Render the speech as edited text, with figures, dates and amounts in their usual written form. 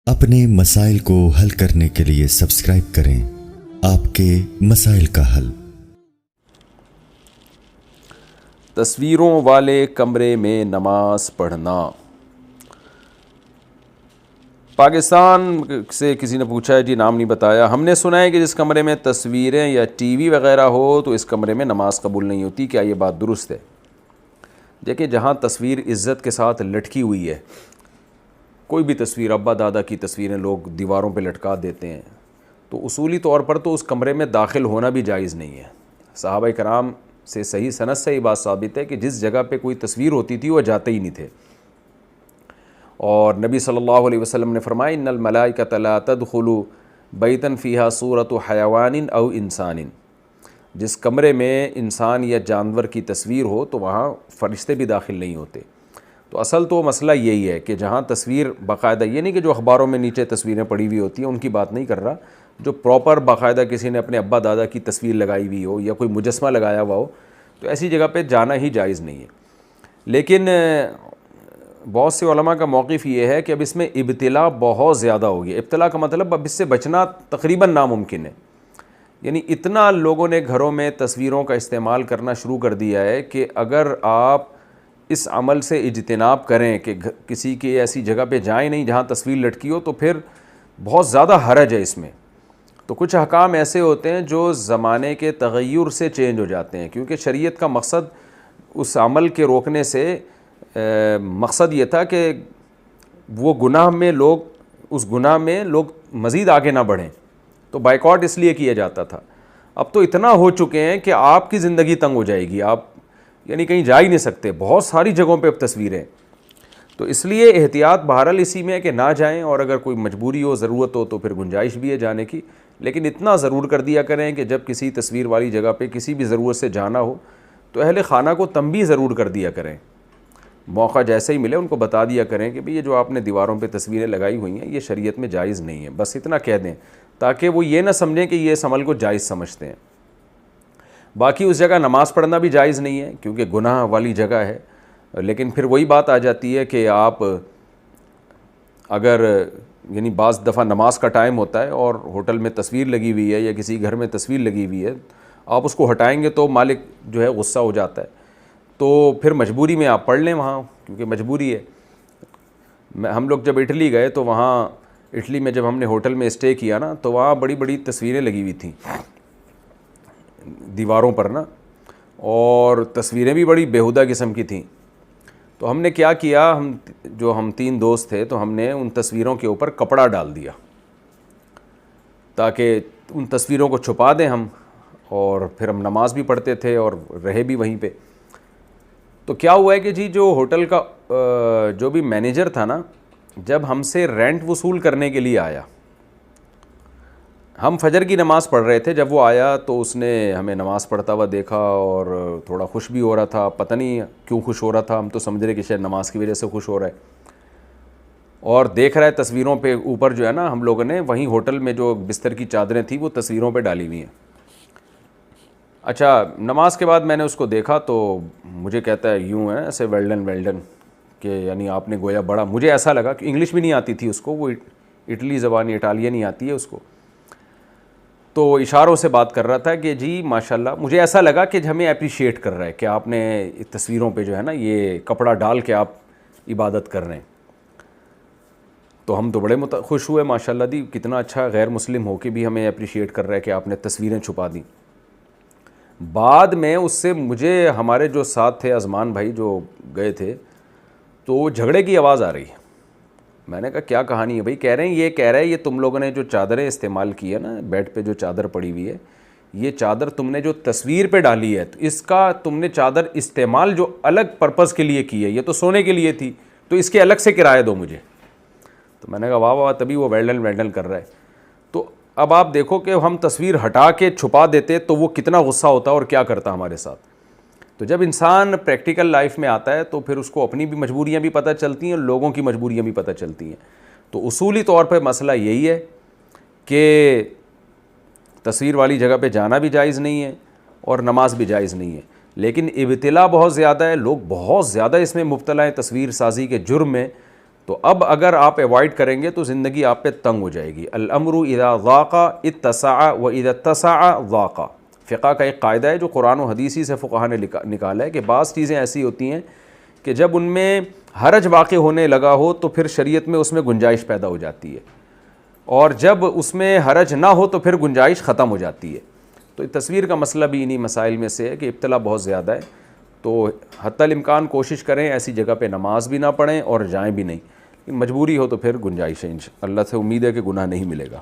اپنے مسائل کو حل کرنے کے لیے سبسکرائب کریں آپ کے مسائل کا حل۔ تصویروں والے کمرے میں نماز پڑھنا۔ پاکستان سے کسی نے پوچھا ہے، جی نام نہیں بتایا، ہم نے سنا ہے کہ جس کمرے میں تصویریں یا ٹی وی وغیرہ ہو تو اس کمرے میں نماز قبول نہیں ہوتی، کیا یہ بات درست ہے؟ دیکھیں، جہاں تصویر عزت کے ساتھ لٹکی ہوئی ہے، کوئی بھی تصویر، ابا دادا کی تصویریں لوگ دیواروں پہ لٹکا دیتے ہیں، تو اصولی طور پر تو اس کمرے میں داخل ہونا بھی جائز نہیں ہے۔ صحابہ کرام سے صحیح سند سے یہ بات ثابت ہے کہ جس جگہ پہ کوئی تصویر ہوتی تھی وہ جاتے ہی نہیں تھے، اور نبی صلی اللہ علیہ وسلم نے فرمایا ان الملائکۃ لا تدخل بیتا فیہا صورت حیوان او انسان، جس کمرے میں انسان یا جانور کی تصویر ہو تو وہاں فرشتے بھی داخل نہیں ہوتے۔ تو اصل تو مسئلہ یہی ہے کہ جہاں تصویر باقاعدہ، یہ نہیں کہ جو اخباروں میں نیچے تصویریں پڑی ہوئی ہوتی ہیں ان کی بات نہیں کر رہا، جو پراپر باقاعدہ کسی نے اپنے ابا دادا کی تصویر لگائی ہوئی ہو یا کوئی مجسمہ لگایا ہوا ہو تو ایسی جگہ پہ جانا ہی جائز نہیں ہے۔ لیکن بہت سے علماء کا موقف یہ ہے کہ اب اس میں ابتلا بہت زیادہ ہوگی۔ ابتلا کا مطلب اب اس سے بچنا تقریباً ناممکن ہے، یعنی اتنا لوگوں نے گھروں میں تصویروں کا استعمال کرنا شروع کر دیا ہے کہ اگر آپ اس عمل سے اجتناب کریں کہ کسی کی ایسی جگہ پہ جائیں نہیں جہاں تصویر لٹکی ہو، تو پھر بہت زیادہ حرج ہے اس میں۔ تو کچھ احکام ایسے ہوتے ہیں جو زمانے کے تغیر سے چینج ہو جاتے ہیں، کیونکہ شریعت کا مقصد اس عمل کے روکنے سے مقصد یہ تھا کہ وہ گناہ میں لوگ، اس گناہ میں لوگ مزید آگے نہ بڑھیں، تو بائیکاٹ اس لیے کیا جاتا تھا۔ اب تو اتنا ہو چکے ہیں کہ آپ کی زندگی تنگ ہو جائے گی، آپ یعنی کہیں جا ہی نہیں سکتے، بہت ساری جگہوں پہ اب تصویریں، تو اس لیے احتیاط بہرحال اسی میں ہے کہ نہ جائیں، اور اگر کوئی مجبوری ہو، ضرورت ہو تو پھر گنجائش بھی ہے جانے کی، لیکن اتنا ضرور کر دیا کریں کہ جب کسی تصویر والی جگہ پہ کسی بھی ضرورت سے جانا ہو تو اہل خانہ کو تنبیہ ضرور کر دیا کریں، موقع جیسے ہی ملے ان کو بتا دیا کریں کہ بھئی یہ جو آپ نے دیواروں پہ تصویریں لگائی ہوئی ہیں یہ شریعت میں جائز نہیں ہے، بس اتنا کہہ دیں تاکہ وہ یہ نہ سمجھیں کہ یہ اس عمل کو جائز سمجھتے ہیں۔ باقی اس جگہ نماز پڑھنا بھی جائز نہیں ہے کیونکہ گناہ والی جگہ ہے، لیکن پھر وہی بات آ جاتی ہے کہ آپ اگر یعنی بعض دفعہ نماز کا ٹائم ہوتا ہے اور ہوٹل میں تصویر لگی ہوئی ہے یا کسی گھر میں تصویر لگی ہوئی ہے، آپ اس کو ہٹائیں گے تو مالک جو ہے غصہ ہو جاتا ہے، تو پھر مجبوری میں آپ پڑھ لیں وہاں، کیونکہ مجبوری ہے۔ ہم لوگ جب اٹلی گئے تو وہاں اٹلی میں جب ہم نے ہوٹل میں اسٹے کیا نا تو وہاں بڑی بڑی تصویریں لگی ہوئی تھیں دیواروں پر نا، اور تصویریں بھی بڑی بیہودہ قسم کی تھیں۔ تو ہم نے کیا کیا، ہم تین دوست تھے تو ہم نے ان تصویروں کے اوپر کپڑا ڈال دیا تاکہ ان تصویروں کو چھپا دیں ہم، اور پھر ہم نماز بھی پڑھتے تھے اور رہے بھی وہیں پہ۔ تو کیا ہوا ہے کہ جی جو ہوٹل کا جو بھی مینیجر تھا نا، جب ہم سے رینٹ وصول کرنے کے لیے آیا، ہم فجر کی نماز پڑھ رہے تھے، جب وہ آیا تو اس نے ہمیں نماز پڑھتا ہوا دیکھا اور تھوڑا خوش بھی ہو رہا تھا، پتہ نہیں کیوں خوش ہو رہا تھا، ہم تو سمجھ رہے کہ شاید نماز کی وجہ سے خوش ہو رہا ہے، اور دیکھ رہا ہے تصویروں پہ اوپر جو ہے نا، ہم لوگوں نے وہیں ہوٹل میں جو بستر کی چادریں تھیں وہ تصویروں پہ ڈالی ہوئی ہیں۔ اچھا، نماز کے بعد میں نے اس کو دیکھا تو مجھے کہتا ہے یوں ہے ایسے ویلڈن کہ یعنی آپ نے گویا بڑا، مجھے ایسا لگا کہ انگلش بھی نہیں آتی تھی اس کو، وہ اٹلی زبان اٹالین ہی آتی ہے اس کو، تو اشاروں سے بات کر رہا تھا کہ جی ماشاءاللہ، مجھے ایسا لگا کہ ہمیں اپریشیٹ کر رہا ہے کہ آپ نے تصویروں پہ جو ہے نا یہ کپڑا ڈال کے آپ عبادت کر رہے ہیں۔ تو ہم تو بڑے خوش ہوئے، ماشاءاللہ دی کتنا اچھا، غیر مسلم ہو کے بھی ہمیں اپریشیٹ کر رہا ہے کہ آپ نے تصویریں چھپا دیں۔ بعد میں اس سے مجھے، ہمارے جو ساتھ تھے ازمان بھائی جو گئے تھے، تو جھگڑے کی آواز آ رہی ہے۔ میں نے کہا کیا کہانی ہے بھائی؟ کہہ رہے ہیں یہ تم لوگوں نے جو چادریں استعمال کی ہے نا، بیڈ پہ جو چادر پڑی ہوئی ہے، یہ چادر تم نے جو تصویر پہ ڈالی ہے تو اس کا تم نے چادر استعمال جو الگ پرپز کے لیے کی ہے، یہ تو سونے کے لیے تھی، تو اس کے الگ سے کرایہ دو مجھے۔ تو میں نے کہا واہ واہ، تبھی وہ ویلڈن کر رہا ہے۔ تو اب آپ دیکھو کہ ہم تصویر ہٹا کے چھپا دیتے تو وہ کتنا غصہ ہوتا اور کیا کرتا ہمارے ساتھ۔ تو جب انسان پریکٹیکل لائف میں آتا ہے تو پھر اس کو اپنی بھی مجبوریاں بھی پتہ چلتی ہیں، لوگوں کی مجبوریاں بھی پتہ چلتی ہیں۔ تو اصولی طور پہ مسئلہ یہی ہے کہ تصویر والی جگہ پہ جانا بھی جائز نہیں ہے اور نماز بھی جائز نہیں ہے، لیکن ابتلا بہت زیادہ ہے، لوگ بہت زیادہ اس میں مبتلا ہیں تصویر سازی کے جرم میں، تو اب اگر آپ ایوائڈ کریں گے تو زندگی آپ پہ تنگ ہو جائے گی. الامر اذا ضاق اتسع و اذا اتسع ضاق. فقہ کا ایک قاعدہ ہے جو قرآن و حدیثی سے فقہا نے نکالا ہے کہ بعض چیزیں ایسی ہوتی ہیں کہ جب ان میں حرج واقع ہونے لگا ہو تو پھر شریعت میں اس میں گنجائش پیدا ہو جاتی ہے, اور جب اس میں حرج نہ ہو تو پھر گنجائش ختم ہو جاتی ہے. تو تصویر کا مسئلہ بھی انہی مسائل میں سے ہے کہ ابتلا بہت زیادہ ہے, تو حتی الامکان کوشش کریں ایسی جگہ پہ نماز بھی نہ پڑھیں اور جائیں بھی نہیں. مجبوری ہو تو پھر گنجائش ہے. اللہ سے امید ہے کہ گناہ نہیں ملے گا.